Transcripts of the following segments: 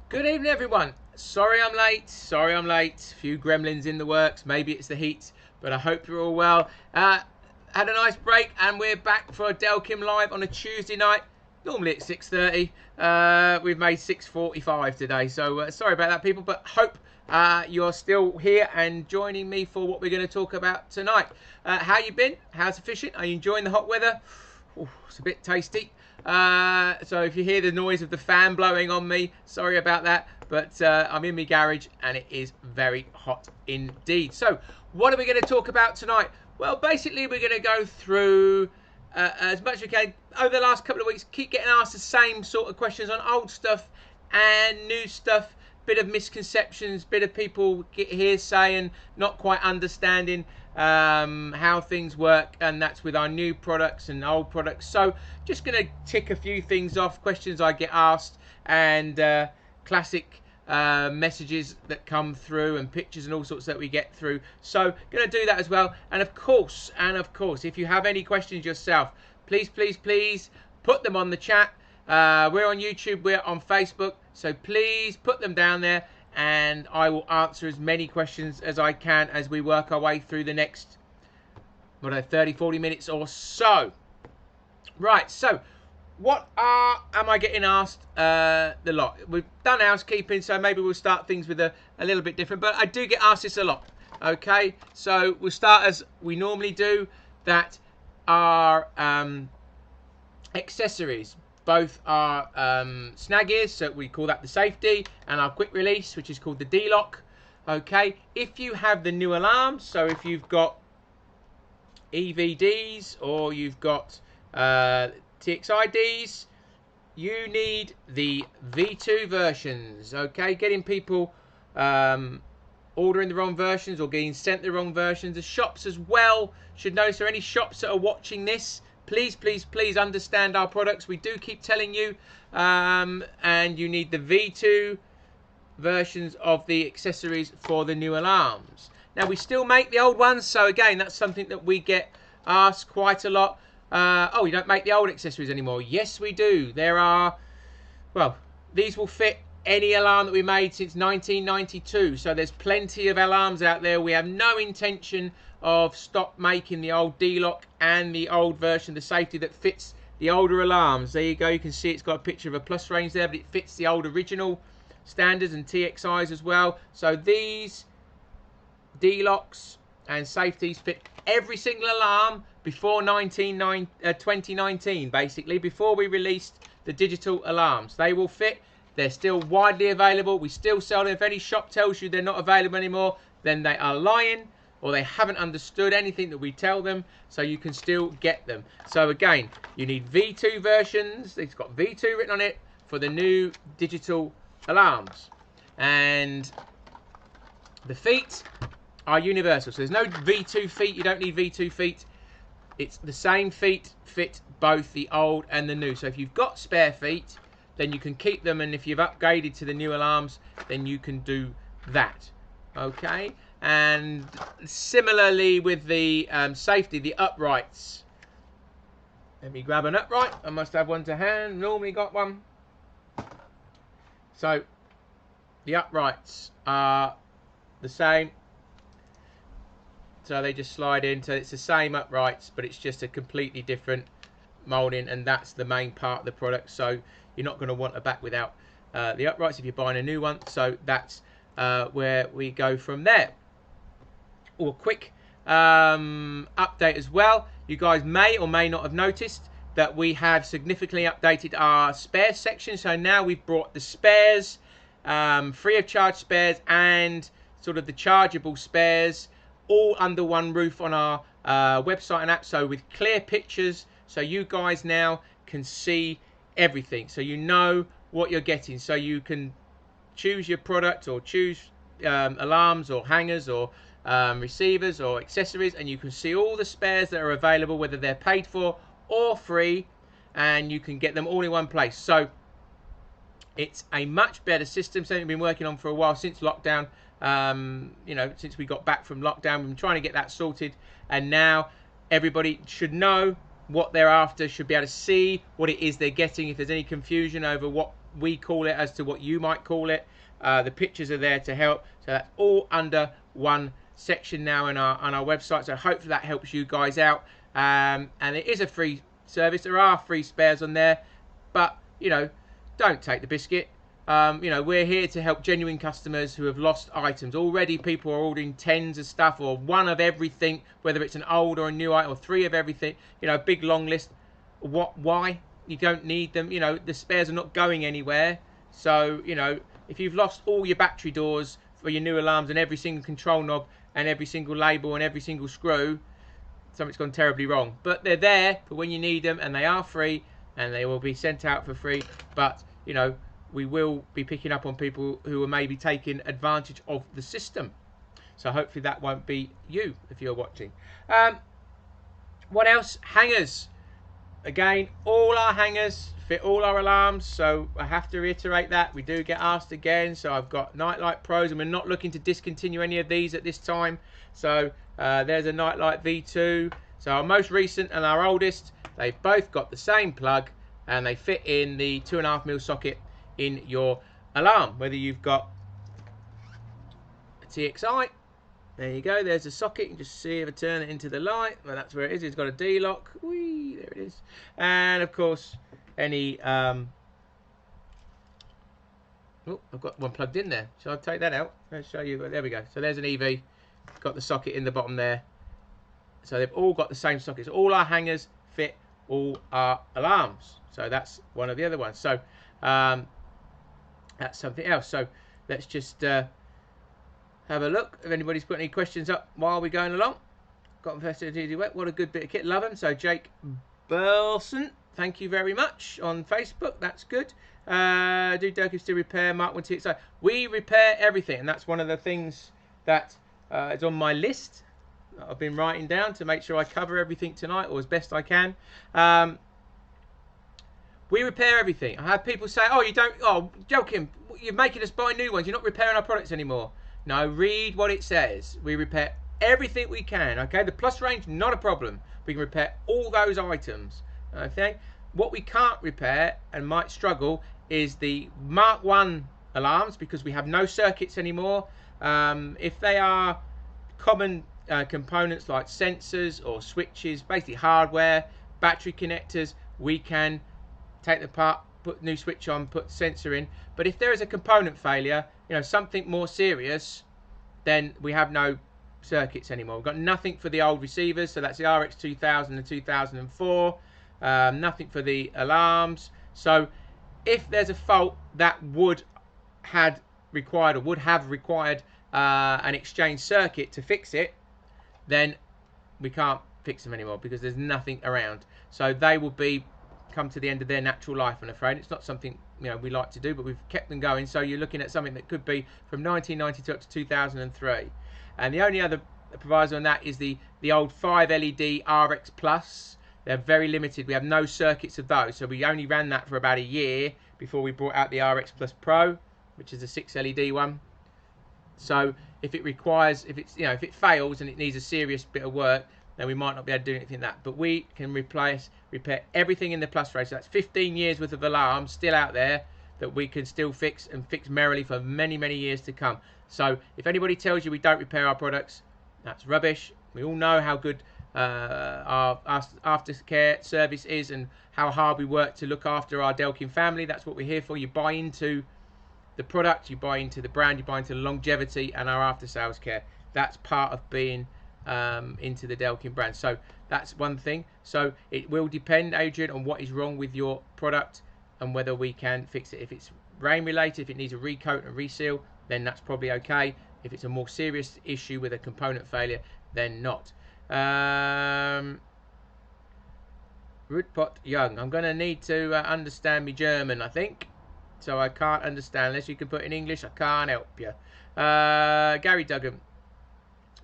Good evening, everyone. Sorry I'm late. A few gremlins in the works. Maybe it's the heat, but I hope you're all well. Had a nice break, and we're back for a Delkim Live on a Tuesday night. Normally at 6:30. We've made 6:45 today, so sorry about that, people. But hope you're still here and joining me for what we're going to talk about tonight. How you been? How's the fishing? Are you enjoying the hot weather? Ooh, it's a bit tasty. So if you hear the noise of the fan blowing on me, sorry about that, but I'm in my garage and it is very hot indeed. So what are we going to talk about tonight? Well, basically we're going to go through as much as we can. Over the last couple of weeks, keep getting asked the same sort of questions on old stuff and new stuff. Bit of misconceptions, bit of people get hearsay and not quite understanding how things work, and that's with our new products and old products. So just going to tick a few things off, questions I get asked, and classic messages that come through, and pictures and all sorts that we get through. So going to do that as well. And of course, if you have any questions yourself, please put them on the chat. We're on YouTube, we're on Facebook, so please put them down there and I will answer as many questions as I can as we work our way through the next 30-40 minutes or so. Right, so what am I getting asked the lot? We've done housekeeping, so maybe we'll start things with a little bit different, but I do get asked this a lot. Okay, so we'll start as we normally do, that are accessories. Both our snag ears, so we call that the safety, and our quick release, which is called the D-lok. Okay, if you have the new alarms, so if you've got EVDs or you've got txi-ds, you need the V2 versions. Okay, getting people ordering the wrong versions or getting sent the wrong versions. The shops as well should know. So any shops that are watching this, please understand our products. We do keep telling you, and you need the V2 versions of the accessories for the new alarms. Now we still make the old ones, so again that's something that we get asked quite a lot. Oh, you don't make the old accessories anymore? Yes we do. There are, well, these will fit any alarm that we made since 1992, so there's plenty of alarms out there. We have no intention of stop making the old D-lok and the old version, the safety that fits the older alarms. There you go, you can see it's got a picture of a plus range there, but it fits the old original standards and TXIs as well. So these D-loks and safeties fit every single alarm before 2019, basically, before we released the digital alarms. They will fit. They're still widely available. We still sell them. If any shop tells you they're not available anymore, then they are lying, or they haven't understood anything that we tell them, so you can still get them. So again, you need V2 versions. It's got V2 written on it for the new digital alarms. And the feet are universal. So there's no V2 feet. You don't need V2 feet. It's the same feet fit both the old and the new. So if you've got spare feet, then you can keep them, and if you've upgraded to the new alarms, then you can do that. Okay, and similarly with the safety, the uprights. Let me grab an upright. I must have one to hand. Normally got one. So the uprights are the same. So they just slide in. So it's the same uprights, but it's just a completely different molding, and that's the main part of the product. So you're not going to want a back without the uprights if you're buying a new one. So that's where we go from there. Or quick update as well. You guys may or may not have noticed that we have significantly updated our spares section. So now we've brought the spares, free of charge spares, and sort of the chargeable spares, all under one roof on our website and app. So with clear pictures, so you guys now can see everything, so you know what you're getting, so you can choose your product or choose alarms or hangers or receivers or accessories, and you can see all the spares that are available, whether they're paid for or free, and you can get them all in one place. So it's a much better system, something we've been working on for a while, since lockdown. You know, since we got back from lockdown, we've been trying to get that sorted, and now everybody should know what they're after, should be able to see what it is they're getting. If there's any confusion over what we call it as to what you might call it, the pictures are there to help. So that's all under one section now on our website. So hopefully that helps you guys out. And it is a free service. There are free spares on there, but you know, don't take the biscuit. You know, we're here to help genuine customers who have lost items. Already people are ordering 10s of stuff, or 1 of everything, whether it's an old or a new item, or 3 of everything, you know, big long list. Why? You don't need them. You know, the spares are not going anywhere. So, you know, if you've lost all your battery doors for your new alarms and every single control knob and every single label and every single screw, something's gone terribly wrong. But they're there for when you need them, and they are free, and they will be sent out for free. But, you know, we will be picking up on people who are maybe taking advantage of the system. So hopefully that won't be you if you're watching. What else? Hangers. Again, all our hangers fit all our alarms. So I have to reiterate that. We do get asked again. So I've got Nightlight Pros, and we're not looking to discontinue any of these at this time. So there's a Nightlight V2. So our most recent and our oldest, they've both got the same plug, and they fit in the 2.5mm socket in your alarm, whether you've got a TXI. There you go, there's a socket. You can just see if I turn it into the light. Well, that's where it is. It's got a d-lok. Whee, there it is. And of course, any oh, I've got one plugged in there. Shall I take that out? I'll show you. There we go. So there's an EV. Got the socket in the bottom there. So they've all got the same sockets. All our hangers fit all our alarms. So that's one of the other ones. So that's something else. So let's just have a look if anybody's put any questions up while we're going along. Got them festive easy wet. What a good bit of kit. Love them. So Jake Burleson, thank you very much on Facebook. That's good. Do Delkim still repair Mark 1 TXI? We repair everything, and that's one of the things that is on my list that I've been writing down to make sure I cover everything tonight, or as best I can. We repair everything. I had people say, oh, you don't, oh, Delkim, you're making us buy new ones. You're not repairing our products anymore. No, read what it says. We repair everything we can, okay? The Plus range, not a problem. We can repair all those items, okay? What we can't repair and might struggle is the Mark 1 alarms, because we have no circuits anymore. If they are common components like sensors or switches, basically hardware, battery connectors, we can take them apart, put new switch on, put sensor in. But if there is a component failure, you know, something more serious, then we have no circuits anymore. We've got nothing for the old receivers, so that's the RX 2000 and 2004. Nothing for the alarms. So if there's a fault that would have required an exchange circuit to fix it, then we can't fix them anymore because there's nothing around. So they will come to the end of their natural life, I'm afraid. It's not something, you know, we like to do, but we've kept them going. So you're looking at something that could be from 1992 up to 2003. And the only other proviso on that is the old 5 LED RX Plus. They're very limited. We have no circuits of those, so we only ran that for about a year before we brought out the RX Plus Pro, which is a 6 LED one. So if it requires, if it fails and it needs a serious bit of work, then we might not be able to do anything like that. But we can repair everything in the Plus range. So that's 15 years worth of alarms still out there that we can still fix, and fix merrily for many, many years to come. So if anybody tells you we don't repair our products, that's rubbish. We all know how good our aftercare service is and how hard we work to look after our Delkim family. That's what we're here for. You buy into the product, you buy into the brand, you buy into the longevity and our after sales care. That's part of being into the Delkim brand. So that's one thing. So it will depend, Adrian, on what is wrong with your product and whether we can fix it. If it's rain related, if it needs a recoat and reseal, then that's probably okay. If it's a more serious issue with a component failure, then not. Rudpot Young, I'm going to need to understand me German, I think. So I can't understand unless you can put in English. I can't help you. Gary Duggan,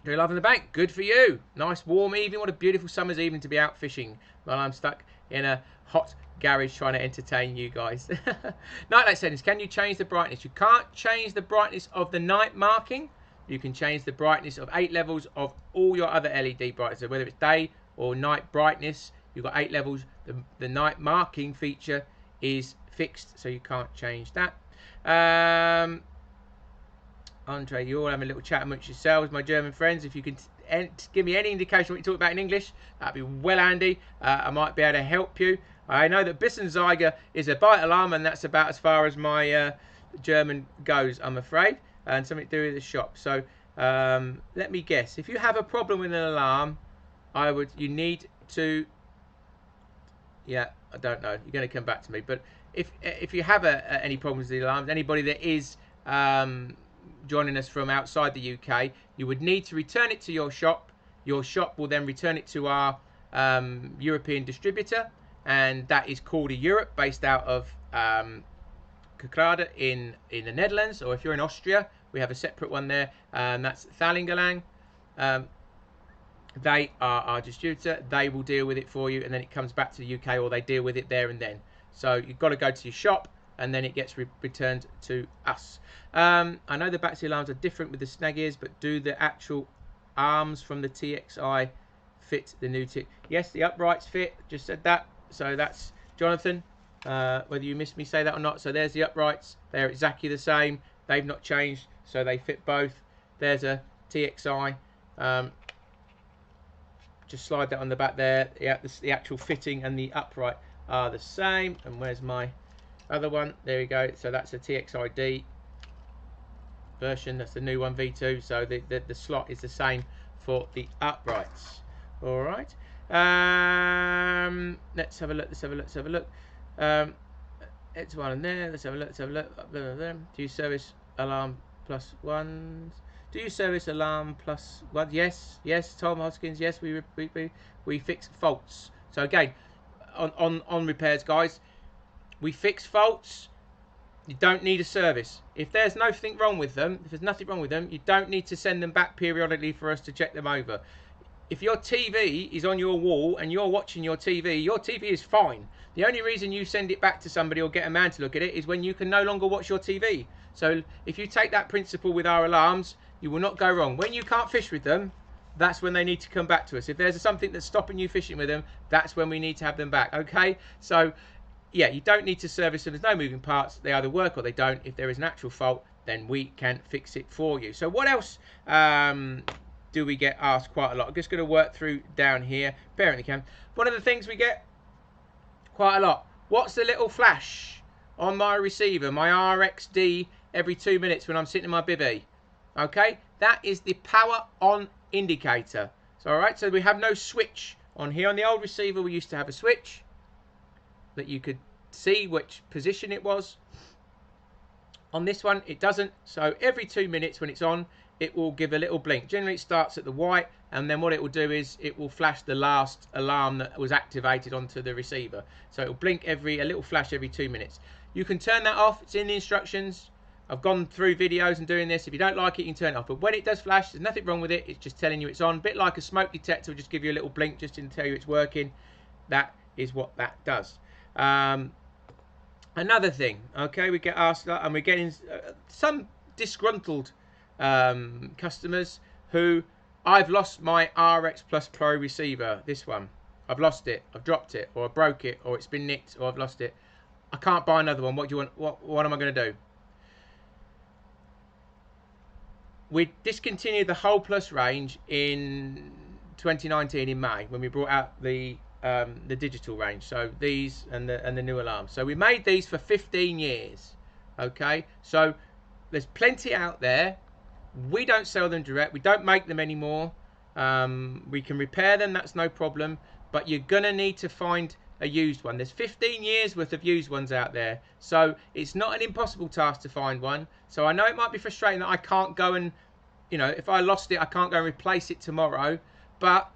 do you love in the bank? Good for you. Nice warm evening. What a beautiful summer's evening to be out fishing while I'm stuck in a hot garage trying to entertain you guys. Nightlight settings. Can you change the brightness? You can't change the brightness of the night marking. You can change the brightness of 8 levels of all your other LED brightness. So whether it's day or night brightness, You've got 8 levels. The night marking feature is fixed, so you can't change that. Andre, you're all having a little chat amongst yourselves, my German friends. If you can give me any indication what you talk about in English, that'd be well handy. I might be able to help you. I know that Bissenzeiger is a bite alarm, and that's about as far as my German goes, I'm afraid, and something to do with the shop. So let me guess. If you have a problem with an alarm, you need to. Yeah, I don't know. You're going to come back to me. But if you have any problems with the alarms, anybody that is joining us from outside the UK, you would need to return it to your shop. Your shop will then return it to our European distributor, and that is called a Europe, based out of Kerkrade in the Netherlands. Or if you're in Austria, we have a separate one there, and that's Thalingelang. They are our distributor. They will deal with it for you, and then it comes back to the UK, or they deal with it there and then. So you've got to go to your shop, and then it gets returned to us. I know the battery alarms are different with the snag ears, but do the actual arms from the TXi fit the new tick? Yes, the uprights fit. Just said that. So that's Jonathan. Whether you missed me say that or not. So there's the uprights. They're exactly the same. They've not changed, so they fit both. There's a TXi. Just slide that on the back there. Yeah, the actual fitting and the upright are the same. And where's my other one? There we go. So that's a TXi-D version. That's the new one, V2. So the slot is the same for the uprights. All right. Let's have a look. Let's have a look. It's one in there. Let's have a look. Do you service alarm plus ones? Do you service alarm plus one? Yes, Tom Hoskins. Yes, we fix faults. So again, on repairs, guys, we fix faults. You don't need a service. If there's nothing wrong with them, you don't need to send them back periodically for us to check them over. If your TV is on your wall and you're watching your TV is fine. The only reason you send it back to somebody or get a man to look at it is when you can no longer watch your TV. So if you take that principle with our alarms, you will not go wrong. When you can't fish with them, that's when they need to come back to us. If there's something that's stopping you fishing with them, that's when we need to have them back. Okay? So yeah, you don't need to service them. There's no moving parts. They either work or they don't. If there is an actual fault, then we can fix it for you. So what else do we get asked quite a lot? I'm just going to work through down here. Apparently can. One of the things we get quite a lot. What's the little flash on my receiver, my RXD, every 2 minutes when I'm sitting in my bivvy? Okay, that is the power on indicator. So all right, so we have no switch on here. On the old receiver, we used to have a switch that you could see which position it was. On this one, it doesn't. So every 2 minutes when it's on, it will give a little blink. Generally, it starts at the white, and then what it will do is it will flash the last alarm that was activated onto the receiver. So it will blink a little flash every 2 minutes. You can turn that off. It's in the instructions. I've gone through videos and doing this. If you don't like it, you can turn it off. But when it does flash, there's nothing wrong with it. It's just telling you it's on. A bit like a smoke detector will just give you a little blink just to tell you it's working. That is what that does. Another thing, okay, we get asked, and we're getting some disgruntled customers who, I've lost my RX Plus Pro receiver, this one. I've lost it, I've dropped it, or I broke it, or it's been nicked, or I've lost it. I can't buy another one. What do you want? What am I going to do? We discontinued the whole Plus range in 2019 in May when we brought out the digital range. So these and the new alarms. So we made these for 15 years. Okay, so there's plenty out there. We don't sell them direct. We don't make them anymore. We can repair them. That's no problem. But you're gonna need to find a used one. There's 15 years worth of used ones out there, so it's not an impossible task to find one. So I know it might be frustrating that I can't go and, you know, if I lost it, I can't go and replace it tomorrow, but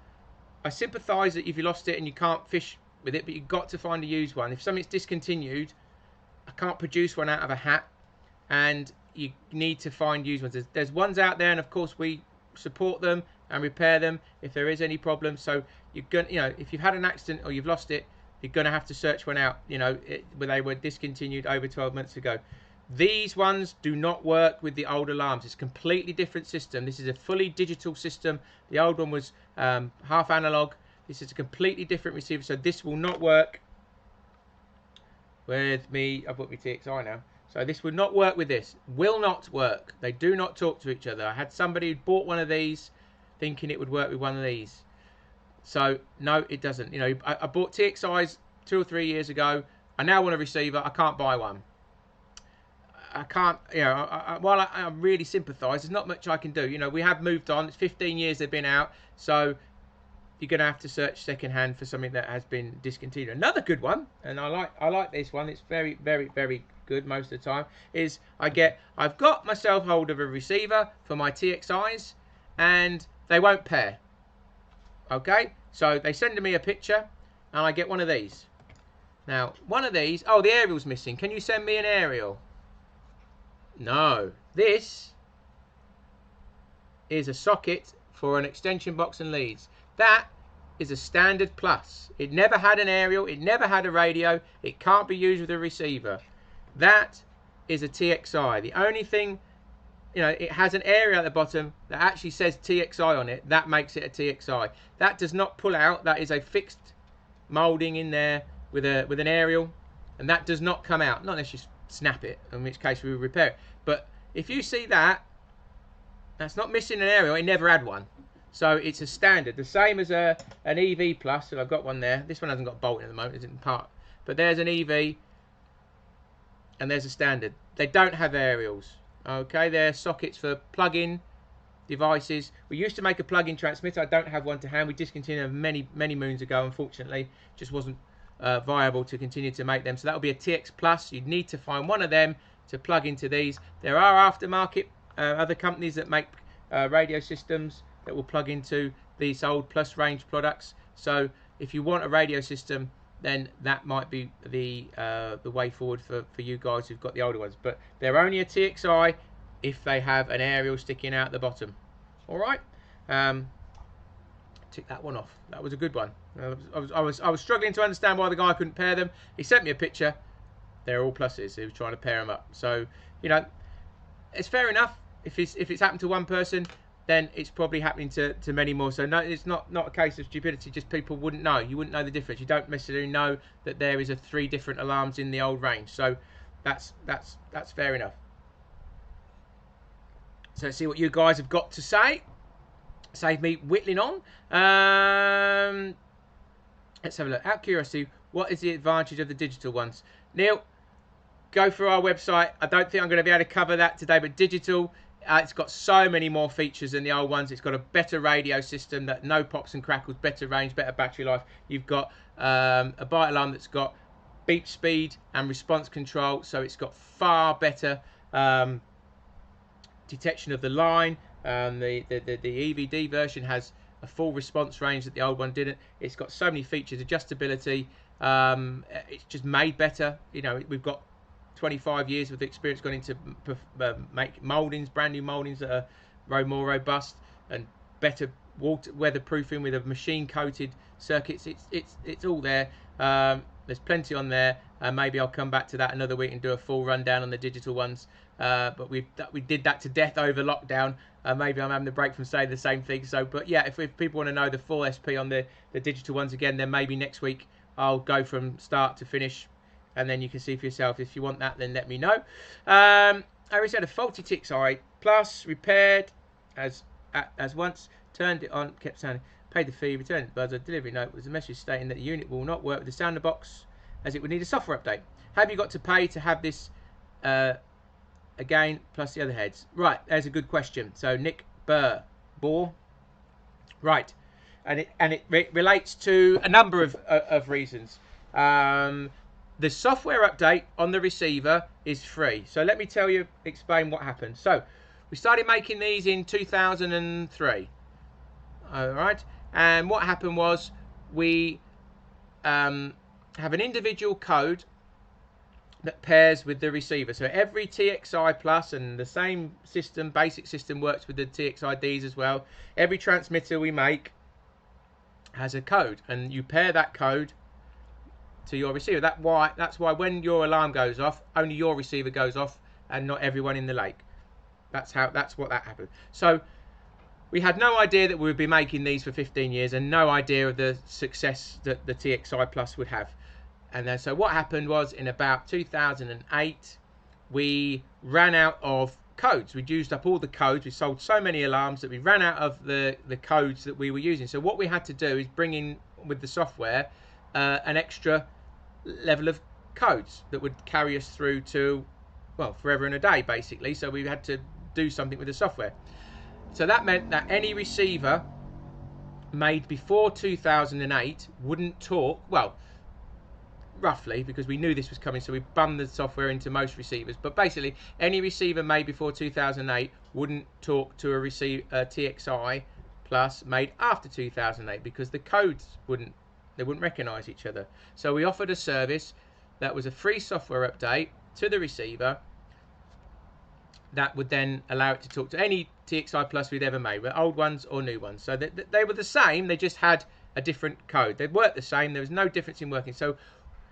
I sympathise that if you lost it and you can't fish with it, but you've got to find a used one. If something's discontinued, I can't produce one out of a hat, and you need to find used ones. There's ones out there, and of course we support them and repair them if there is any problem. So you're gonna, you know, if you've had an accident or you've lost it, you're going to have to search one out, you know, where they were discontinued over 12 months ago. These ones do not work with the old alarms. It's a completely different system. This is a fully digital system. The old one was half analog. This is a completely different receiver, so this will not work with me. I've got my TXI now. So this would not work with this. Will not work. They do not talk to each other. I had somebody who bought one of these thinking it would work with one of these. So no, it doesn't. You know, I bought TXIs 2 or 3 years ago. I now want a receiver. I can't buy one. I can't, you know, while I really sympathise, there's not much I can do. You know, we have moved on. It's 15 years they've been out. So you're going to have to search second hand for something that has been discontinued. Another good one, and I like this one. It's very, very, very good most of the time. Is I've got myself hold of a receiver for my TXIs, and they won't pair. Okay, so they send me a picture, and I get one of these. Now, one of these. Oh, the aerial's missing. Can you send me an aerial? No. This is a socket for an extension box and leads. That is a standard plus. It never had an aerial. It never had a radio. It can't be used with a receiver. That is a TXI. The only thing, you know, it has an area at the bottom that actually says TXI on it. That makes it a TXI. That does not pull out. That is a fixed moulding in there with an aerial, and that does not come out. Not unless you snap it, in which case we will repair it. But if you see that, that's not missing an aerial. It never had one. So it's a standard, the same as an EV Plus. So I've got one there. This one hasn't got a bolt in at the moment, it isn't part. But there's an EV, and there's a standard. They don't have aerials. Okay, they're sockets for plug-in devices. We used to make a plug-in transmitter. I don't have one to hand. We discontinued many moons ago. Unfortunately, it just wasn't viable to continue to make them. So that will be a TX Plus. You'd need to find one of them to plug into these. There are aftermarket other companies that make radio systems that will plug into these old Plus range products. So if you want a radio system, then that might be the way forward for you guys who've got the older ones. But they're only a TXI if they have an aerial sticking out the bottom. All right, tick that one off. That was a good one. I was struggling to understand why the guy couldn't pair them. He sent me a picture. They're all pluses. He was trying to pair them up. So you know, it's fair enough. If it's happened to one person, then it's probably happening to many more. So no, it's not a case of stupidity, just people wouldn't know. You wouldn't know the difference. You don't necessarily know that there is 3 different alarms in the old range. So that's fair enough. So let's see what you guys have got to say. Save me whittling on. Let's have a look. Out of curiosity, what is the advantage of the digital ones? Neil, go through our website. I don't think I'm going to be able to cover that today, but digital, it's got so many more features than the old ones. It's got a better radio system, that no pops and crackles, better range, better battery life. You've got a bite alarm that's got beep speed and response control, so it's got far better detection of the line. The EVD version has a full response range that the old one didn't. It's got so many features, adjustability. It's just made better. You know, we've got 25 years of experience gone into make mouldings, brand new mouldings that are more robust and better weatherproofing with a machine coated circuits. It's all there. There's plenty on there. Maybe I'll come back to that another week and do a full rundown on the digital ones. But we did that to death over lockdown. Maybe I'm having a break from saying the same thing. So, but yeah, if people want to know the full SP on the digital ones again, then maybe next week I'll go from start to finish, and then you can see for yourself. If you want that, then let me know. I already said a faulty TXI Plus, repaired as once, turned it on, kept sounding, paid the fee, returned the buzzer, delivery note was a message stating that the unit will not work with the sounder box as it would need a software update. Have you got to pay to have this again, plus the other heads? Right, there's a good question. So Nick Bohr, right, and it relates to a number of reasons. The software update on the receiver is free. So let me explain what happened. So we started making these in 2003. All right, and what happened was we have an individual code that pairs with the receiver. So every TXI Plus, and the same system, basic system, works with the TXIDs as well. Every transmitter we make has a code, and you pair that code to your receiver. That's why when your alarm goes off, only your receiver goes off and not everyone in the lake. That's what that happened. So we had no idea that we would be making these for 15 years and no idea of the success that the TXi Plus would have. And then so what happened was, in about 2008, we ran out of codes. We'd used up all the codes. We sold so many alarms that we ran out of the codes that we were using. So what we had to do is bring in with the software an extra level of codes that would carry us through to, well, forever and a day, basically. So we had to do something with the software. So that meant that any receiver made before 2008 wouldn't talk, well, roughly, because we knew this was coming, so we bummed the software into most receivers, but basically any receiver made before 2008 wouldn't talk to a TXi Plus made after 2008, because the codes wouldn't recognize each other. So we offered a service that was a free software update to the receiver that would then allow it to talk to any TXi Plus we'd ever made, old ones or new ones. So they were the same, they just had a different code. They worked the same, there was no difference in working. So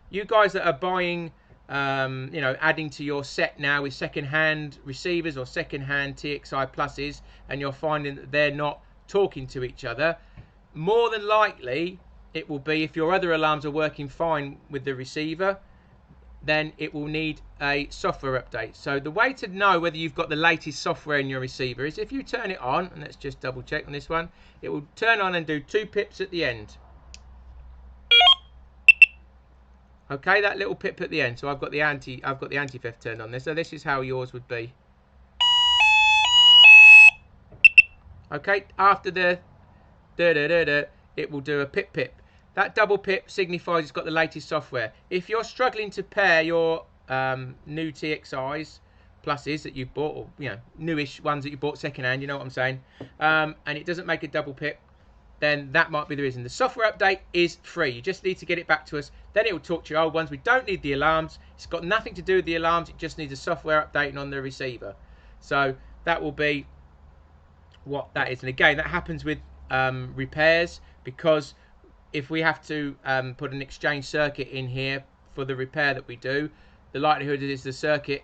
you guys that are buying, you know, adding to your set now with second-hand receivers or second-hand TXi Pluses, and you're finding that they're not talking to each other, more than likely it will be, if your other alarms are working fine with the receiver, then it will need a software update. So the way to know whether you've got the latest software in your receiver is if you turn it on, and let's just double check on this one, it will turn on and do 2 pips at the end. Okay, that little pip at the end. So I've got the anti-theft turned on there. So this is how yours would be. Okay, after the it will do a pip pip. That double pip signifies it's got the latest software. If you're struggling to pair your new TXIs Pluses that you've bought, or you know, newish ones that you bought secondhand, you know what I'm saying, and it doesn't make a double pip, then that might be the reason. The software update is free. You just need to get it back to us. Then it will talk to your old ones. We don't need the alarms. It's got nothing to do with the alarms. It just needs a software updating on the receiver. So that will be what that is. And again, that happens with repairs, because if we have to put an exchange circuit in here for the repair that we do, the likelihood is the circuit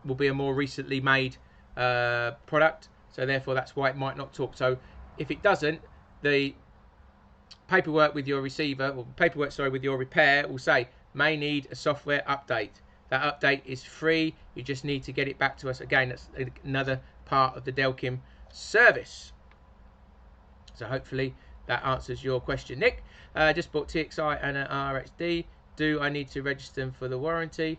will be a more recently made product. So therefore, that's why it might not talk. So if it doesn't, the paperwork with your receiver, or paperwork, sorry, with your repair will say may need a software update. That update is free. You just need to get it back to us. Again, that's another part of the Delkim service. So hopefully that answers your question, Nick. Just bought TXi and an RXD. Do I need to register them for the warranty?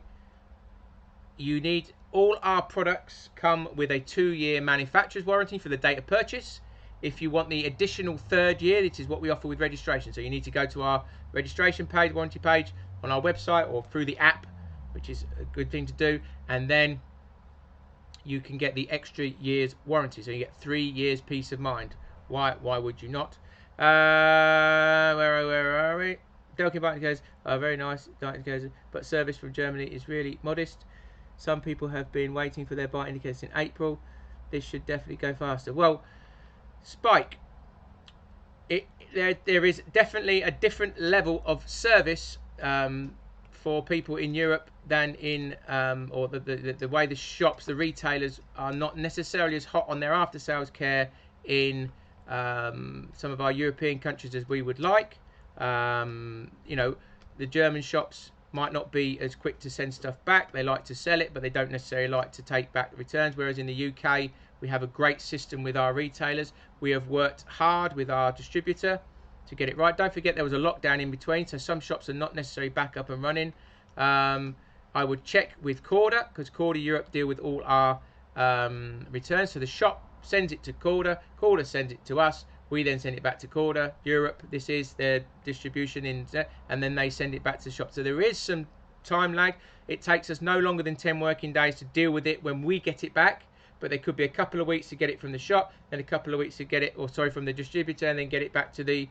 You need, all our products come with a 2-year manufacturer's warranty for the date of purchase. If you want the additional 3rd year, this is what we offer with registration. So you need to go to our registration page, warranty page on our website, or through the app, which is a good thing to do. And then you can get the extra year's warranty. So you get 3 years peace of mind. Why would you not? Where are we? Delkim App goes, oh, very nice, but service from Germany is really modest. Some people have been waiting for their bite indicators in April. This should definitely go faster. Well, Spike, there is definitely a different level of service for people in Europe than in, or the way the shops, the retailers are not necessarily as hot on their after sales care in some of our European countries as we would like. You know, the German shops might not be as quick to send stuff back. They like to sell it, but they don't necessarily like to take back the returns. Whereas in the UK, we have a great system with our retailers. We have worked hard with our distributor to get it right. Don't forget there was a lockdown in between, so some shops are not necessarily back up and running. I would check with Corda, because Corda Europe deal with all our returns. So the shop sends it to Corda, Corda sends it to us, we then send it back to Corda Europe. This is their distribution in, and then they send it back to the shop. So there is some time lag. It takes us no longer than 10 working days to deal with it when we get it back, but there could be a couple of weeks to get it from the shop, and a couple of weeks to get it, or sorry, from the distributor, and then get it back to the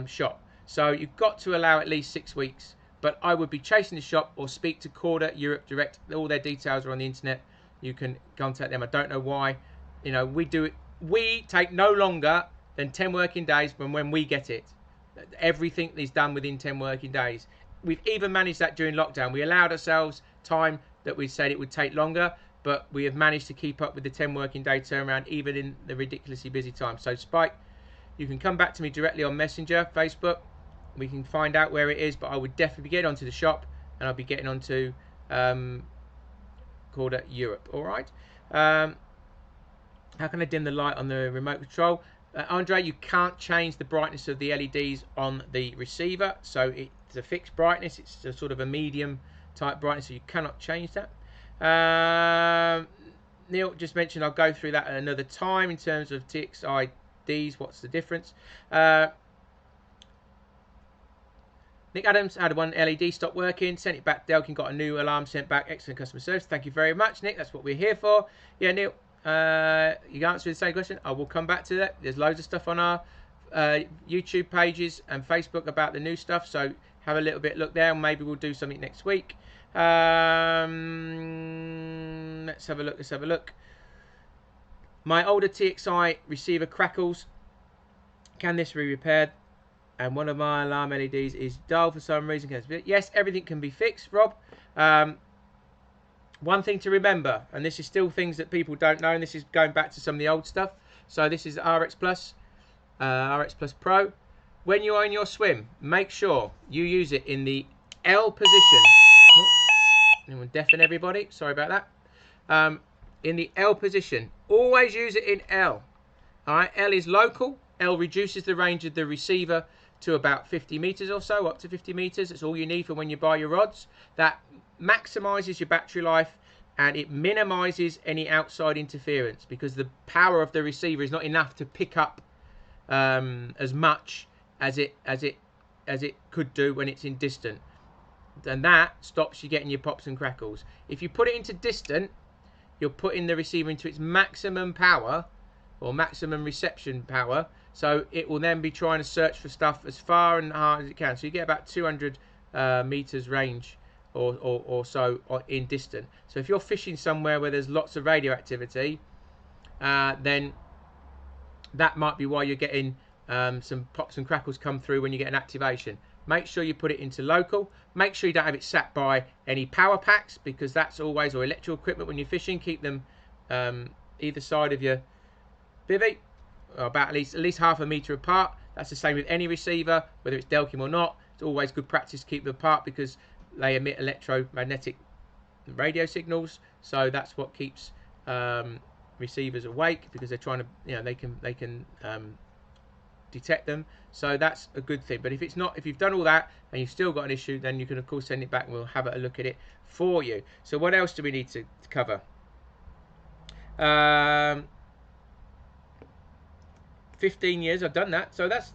shop. So you've got to allow at least 6 weeks. But I would be chasing the shop or speak to Corda Europe direct. All their details are on the internet. You can contact them. I don't know why. You know, we do it. We take no longer than 10 working days from when we get it. Everything is done within 10 working days. We've even managed that during lockdown. We allowed ourselves time that we said it would take longer, but we have managed to keep up with the 10 working day turnaround even in the ridiculously busy time. So Spike, you can come back to me directly on Messenger, Facebook. We can find out where it is, but I would definitely get onto the shop, and I'll be getting onto called Europe. All right. How can I dim the light on the remote control? Andre, you can't change the brightness of the LEDs on the receiver, so it's a fixed brightness. It's a sort of a medium type brightness, so you cannot change that. Neil just mentioned I'll go through that at another time in terms of txi-ds. What's the difference? Nick Adams had one LED stop working, sent it back. Delkim got a new alarm sent back. Excellent customer service. Thank you very much, Nick. That's what we're here for. Yeah, Neil, you answered the same question. I will come back to that. There's loads of stuff on our YouTube pages and Facebook about the new stuff, so have a little bit look there, and maybe we'll do something next week. Let's have a look. Let's have a look. My older TXI receiver crackles. Can this be repaired? And one of my alarm LEDs is dull for some reason. Yes, everything can be fixed, Rob. One thing to remember, and this is still things that people don't know, and this is going back to some of the old stuff. So this is RX Plus, RX Plus Pro. When you are in your swim, make sure you use it in the L position. Oh, I'm deafening everybody. Sorry about that. In the L position, always use it in L. All right, L is local. L reduces the range of the receiver to about 50 meters or so, up to 50 meters. That's all you need for when you buy your rods. That maximizes your battery life, and it minimizes any outside interference, because the power of the receiver is not enough to pick up as much as it could do when it's in distant, and that stops you getting your pops and crackles. If you put it into distant, you're putting the receiver into its maximum power, or maximum reception power, so it will then be trying to search for stuff as far and hard as it can. So you get about 200 meters range or so in distant. So if you're fishing somewhere where there's lots of radioactivity, then that might be why you're getting some pops and crackles come through when you get an activation. Make sure you put it into local. Make sure you don't have it sat by any power packs, because that's always, or electrical equipment when you're fishing. Keep them either side of your bivvy, about at least half a meter apart. That's the same with any receiver, whether it's Delkim or not. It's always good practice to keep them apart, because they emit electromagnetic radio signals. So that's what keeps receivers awake, because they're trying to, they can detect them. So that's a good thing. But if it's not, if you've done all that and you've still got an issue, then you can of course send it back and we'll have a look at it for you. So what else do we need to cover? 15 years I've done that, so that's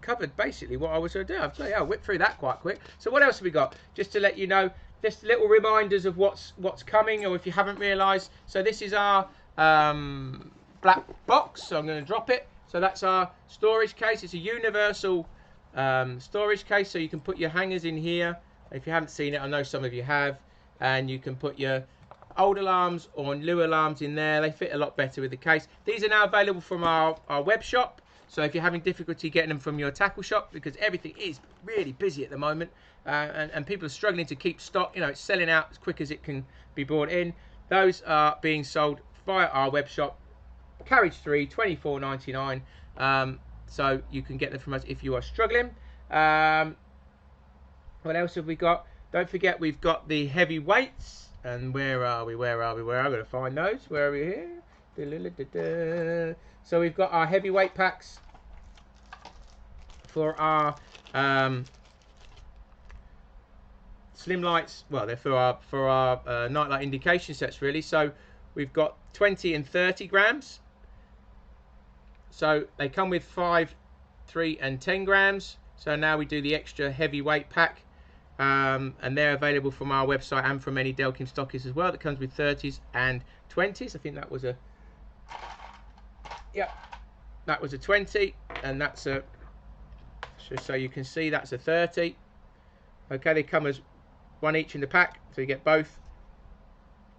covered basically what I was going to do. I'll whip through that quite quick. So what else have we got? Just to let you know, just little reminders of what's coming, or if you haven't realised. So this is our black box, so I'm going to drop it. So that's our storage case. It's a universal storage case, so you can put your hangers in here. If you haven't seen it, I know some of you have, and you can put your old alarms or new alarms in there. They fit a lot better with the case. These are now available from our web shop, so if you're having difficulty getting them from your tackle shop, because everything is really busy at the moment, and people are struggling to keep stock, it's selling out as quick as it can be brought in. Those are being sold via our web shop, carriage 3, $24.99, so you can get them from us if you are struggling. What else have we got? Don't forget, we've got the heavy weights. And where are we? I'm going to find those. Where are we here? So we've got our heavyweight packs for our slim lights. Well, they're for our nightlight indication sets, really. So we've got 20 and 30 grams. So they come with 5, 3 and 10 grams. So now we do the extra heavyweight pack. And they're available from our website and from any Delkim stockists as well. That comes with 30s and 20s. I think that was a, that was a 20, and that's a, so you can see that's a 30. Okay, they come as one each in the pack, so you get both.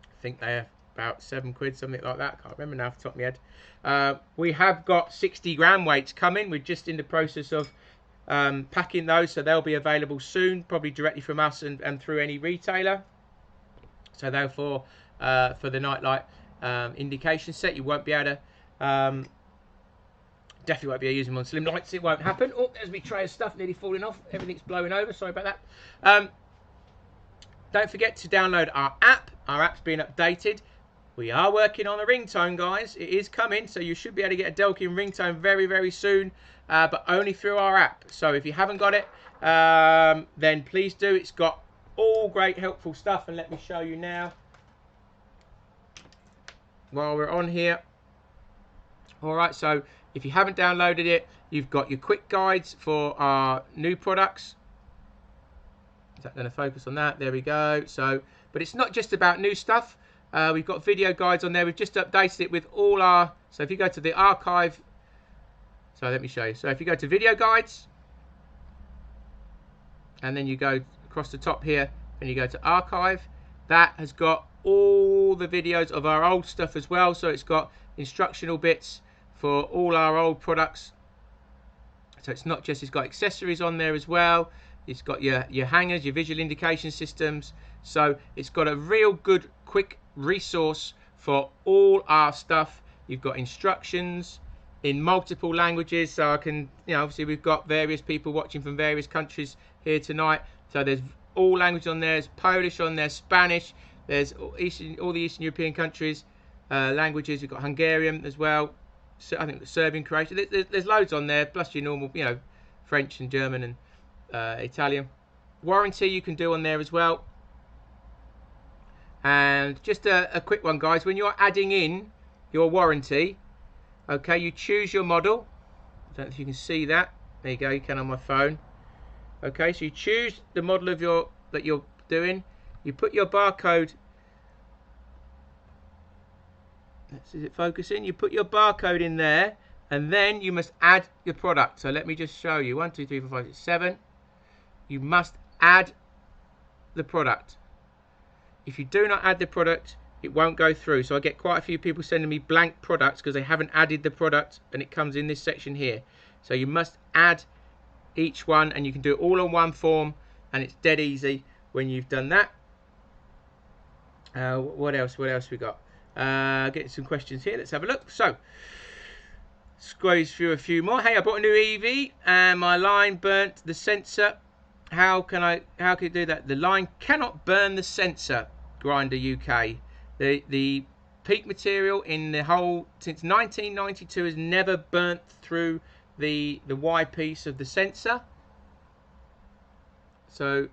I think they're about £7, something like that. I can't remember now off the top of my head. We have got 60 gram weights coming. We're just in the process of packing those, so they'll be available soon, probably directly from us and through any retailer. So therefore, for the nightlight indication set, you won't be able to, definitely won't be able to use them on slim lights. It won't happen. Oh, there's my tray of stuff nearly falling off. Everything's blowing over. Sorry about that. Don't forget to download our app. Our app's being updated. We are working on a ringtone, guys. It is coming, so you should be able to get a Delkim ringtone very, very soon, but only through our app. So if you haven't got it, then please do. It's got all great helpful stuff, and let me show you now while we're on here. All right, so if you haven't downloaded it, you've got your quick guides for our new products. Is that going to focus on that? There we go. So, but it's not just about new stuff. We've got video guides on there. We've just updated it with all our... So if you go to the archive... So let me show you. So if you go to video guides, and then you go across the top here, and you go to archive, that has got all the videos of our old stuff as well. So it's got instructional bits for all our old products. So it's not just... It's got accessories on there as well. It's got your hangers, your visual indication systems. So it's got a real good, quick resource for all our stuff. You've got instructions in multiple languages. So I can, obviously we've got various people watching from various countries here tonight. So there's all languages on there. There's Polish on there, Spanish. There's all the Eastern European countries languages. We've got Hungarian as well. So I think Serbian, Croatian. There's loads on there. Plus your normal, French and German and Italian. Warranty you can do on there as well. And just a quick one, guys. When you're adding in your warranty, okay, you choose your model. I don't know if you can see that. There you go. You can on my phone. Okay, so you choose the model of that you're doing. You put your barcode. Is it focusing? You put your barcode in there, and then you must add your product. So let me just show you. 1, 2, 3, 4, 5, 6, 7. You must add the product. If you do not add the product, it won't go through. So I get quite a few people sending me blank products because they haven't added the product, and it comes in this section here. So you must add each one, and you can do it all on one form, and it's dead easy when you've done that. What else we got? Getting some questions here. Let's have a look. So squeeze through a few more. Hey, I bought a new EV and my line burnt the sensor. How can you do that? The line cannot burn the sensor, Grinder UK. The peak material in the whole since 1992 has never burnt through the Y piece of the sensor. So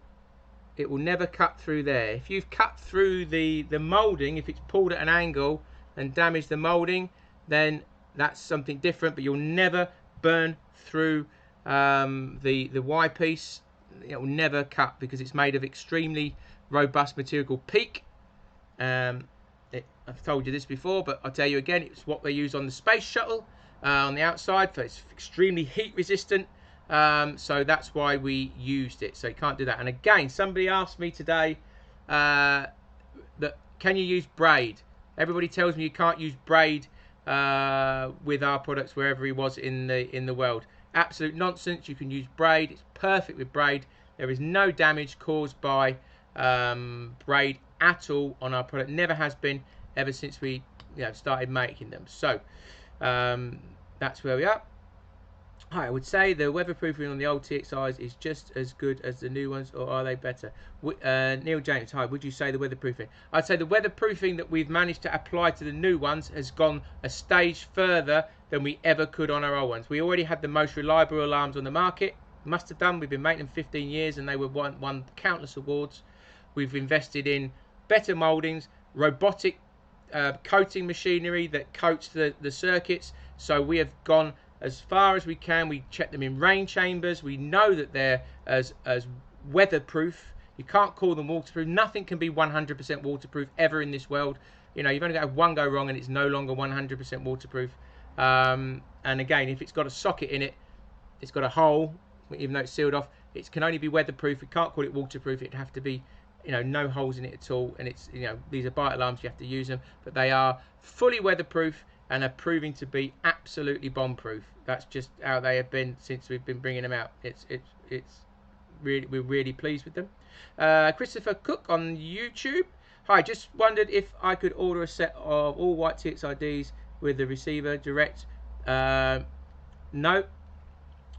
it will never cut through there. If you've cut through the moulding, if it's pulled at an angle and damaged the moulding, then that's something different, but you'll never burn through the Y piece. It will never cut because it's made of extremely robust material called PEEK. I've told you this before, but I'll tell you again, it's what they use on the space shuttle on the outside, so it's extremely heat resistant. So that's why we used it. So you can't do that. And again, somebody asked me today that can you use braid? Everybody tells me you can't use braid with our products wherever he was in the world. Absolute nonsense. You can use braid. It's perfect with braid. There is no damage caused by braid at all on our product. Never has been ever since we started making them. So that's where we are. I would say the weatherproofing on the old TXIs is just as good as the new ones, or are they better? Neil James, hi, would you say the weatherproofing? I'd say the weatherproofing that we've managed to apply to the new ones has gone a stage further than we ever could on our old ones. We already had the most reliable alarms on the market. Must have done. We've been making them 15 years and they were won countless awards. We've invested in better mouldings, robotic coating machinery that coats the circuits. So we have gone as far as we can. We check them in rain chambers. We know that they're as weatherproof. You can't call them waterproof. Nothing can be 100% waterproof ever in this world. You've only got to have one go wrong and it's no longer 100% waterproof. And again, if it's got a socket in it, it's got a hole, even though it's sealed off, it can only be weatherproof. We can't call it waterproof. It'd have to be, no holes in it at all. And it's, these are bite alarms. You have to use them, but they are fully weatherproof and are proving to be absolutely bomb-proof. That's just how they have been since we've been bringing them out. It's really, we're really pleased with them. Christopher Cook on YouTube. Hi, just wondered if I could order a set of all white txi-ds with the receiver direct. No,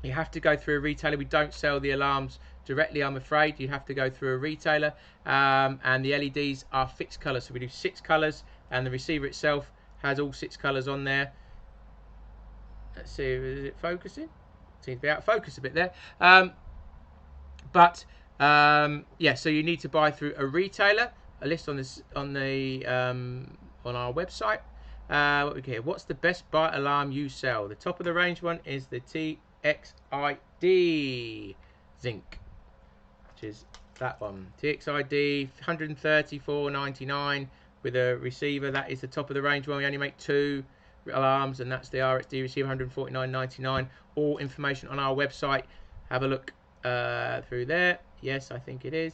you have to go through a retailer. We don't sell the alarms directly, I'm afraid. You have to go through a retailer, and the LEDs are fixed colours. So we do 6 colours, and the receiver itself has all 6 colours on there. Let's see, is it focusing? Seems to be out of focus a bit there. Yeah, so you need to buy through a retailer. A list on this on our website. What we get here? What's the best bite alarm you sell? The top of the range one is the txi-d Zinc, which is that one. txi-d, $134.99 with a receiver. That is the top of the range one. We only make 2 alarms, and that's the RxD receiver, $149.99. All information on our website. Have a look through there. Yes, I think it is.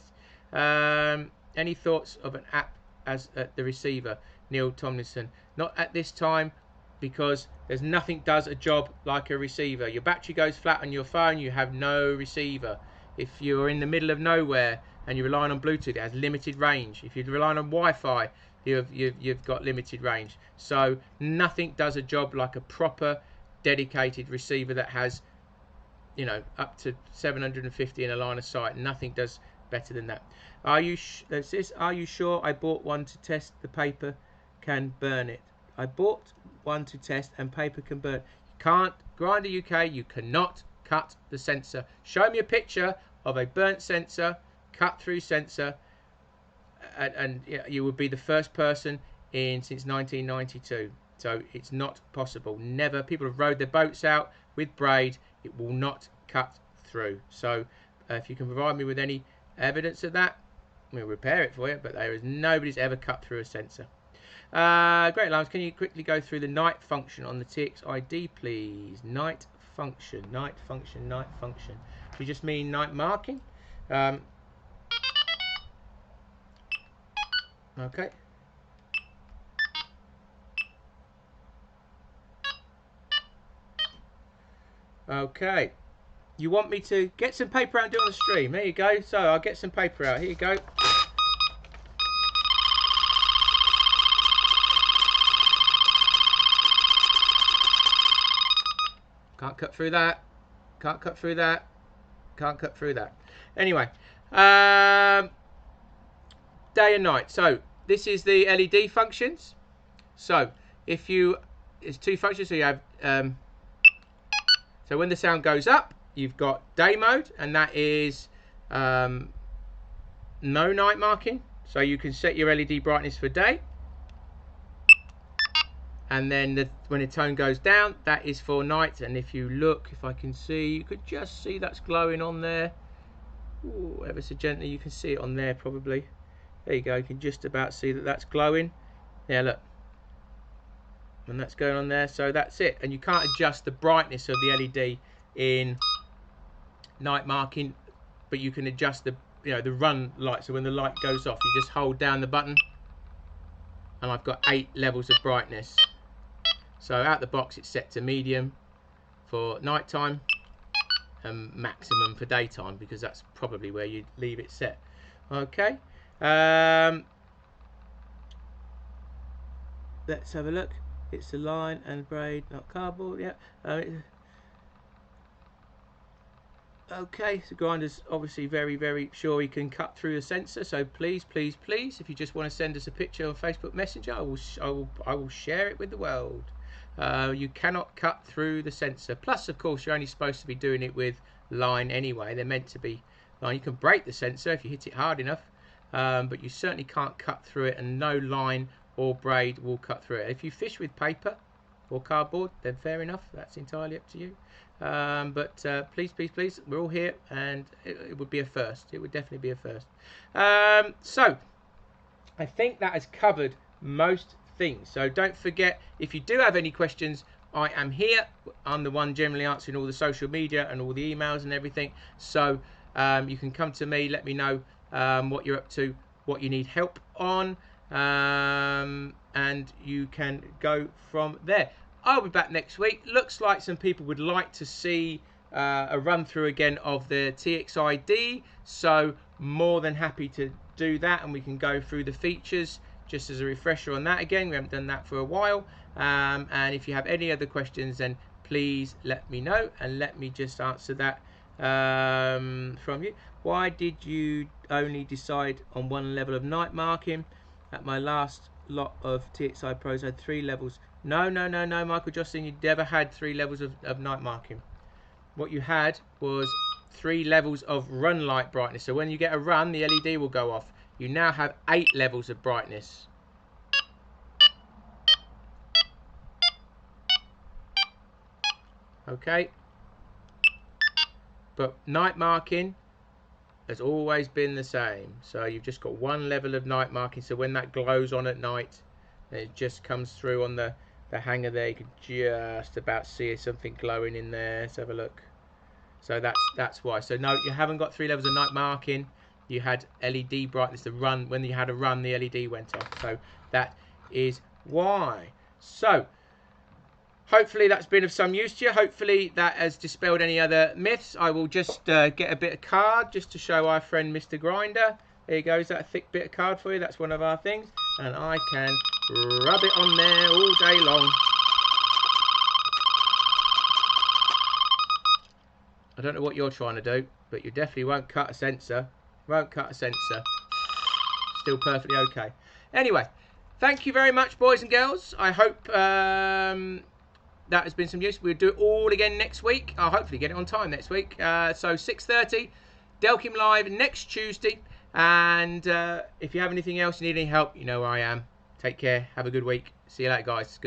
Any thoughts of an app as the receiver? Neil Tomlinson. Not at this time, because there's nothing does a job like a receiver. Your battery goes flat on your phone, you have no receiver. If you're in the middle of nowhere and you're relying on Bluetooth, it has limited range. If you're relying on Wi-Fi, you've got limited range. So nothing does a job like a proper dedicated receiver that has, you know, up to 750 in a line of sight. Nothing does better than that. Are you sure? I bought one to test. The paper can burn it. I bought one to test, and paper can burn. You can't. Grinder UK, you cannot cut the sensor. Show me a picture of a burnt sensor, cut through sensor, and you would be the first person since 1992. So it's not possible. Never. People have rode their boats out with braid. It will not cut through. So if you can provide me with any evidence of that, we'll repair it for you. But there is nobody's ever cut through a sensor. Great alarms. Can you quickly go through the night function on the txi-d, please? Night function, night function, night function. Do you just mean night marking? Okay. Okay. You want me to get some paper out and do it on the stream? There you go. So I'll get some paper out. Here you go. Can't cut through that. Can't cut through that. Can't cut through that. Anyway, day and night. So this is the LED functions. So if you, it's 2 functions. So you have, so when the sound goes up, you've got day mode, and that is no night marking. So you can set your LED brightness for day. And then when the tone goes down, that is for night. And if you look, if I can see, you could just see that's glowing on there. Ooh, ever so gently, you can see it on there probably. There you go, you can just about see that that's glowing. Yeah, look. And that's going on there, so that's it. And you can't adjust the brightness of the LED in night marking, but you can adjust the, the run light. So when the light goes off, you just hold down the button, and I've got 8 levels of brightness. So out the box it's set to medium for nighttime and maximum for daytime, because that's probably where you'd leave it set. Okay. Let's have a look. It's a line and braid, not cardboard. Yeah. Okay, so Grinder's obviously very, very sure he can cut through the sensor. So please, please, please, if you just want to send us a picture on Facebook Messenger, I will share it with the world. You cannot cut through the sensor. Plus, of course, you're only supposed to be doing it with line anyway. They're meant to be line. You can break the sensor if you hit it hard enough, but you certainly can't cut through it, and no line or braid will cut through it. If you fish with paper or cardboard, then fair enough. That's entirely up to you. But please, please, please, we're all here, and it would be a first. It would definitely be a first. So I think that has covered most things. So don't forget, if you do have any questions, I am here. I'm the one generally answering all the social media and all the emails and everything. So you can come to me, let me know what you're up to, what you need help on, and you can go from there. I'll be back next week. Looks like some people would like to see a run through again of the txi-d, so more than happy to do that and we can go through the features just as a refresher on that again. We haven't done that for a while. And if you have any other questions, then please let me know, and let me just answer that from you. Why did you only decide on one level of night marking? At my last lot of TXI Pros had 3 levels. No, Michael Jocelyn, you never had 3 levels of night marking. What you had was 3 levels of run light brightness. So when you get a run, the LED will go off. You now have 8 levels of brightness. Okay, but night marking has always been the same. So you've just got 1 level of night marking. So when that glows on at night, it just comes through on the hanger there. You can just about see something glowing in there. Let's have a look. So that's why. So no, you haven't got 3 levels of night marking. You had LED brightness. The run, when you had a run, the LED went off. So that is why. So hopefully that's been of some use to you. Hopefully that has dispelled any other myths. I will just get a bit of card just to show our friend Mr. Grinder. There you go. Is that a thick bit of card for you? That's one of our things. And I can rub it on there all day long. I don't know what you're trying to do, but you definitely won't cut a sensor. Won't cut a sensor. Still perfectly okay. Anyway, thank you very much, boys and girls. I hope that has been some use. We'll do it all again next week. I'll hopefully get it on time next week. So 6:30, Delkim Live next Tuesday. And if you have anything else, you need any help, you know where I am. Take care. Have a good week. See you later, guys.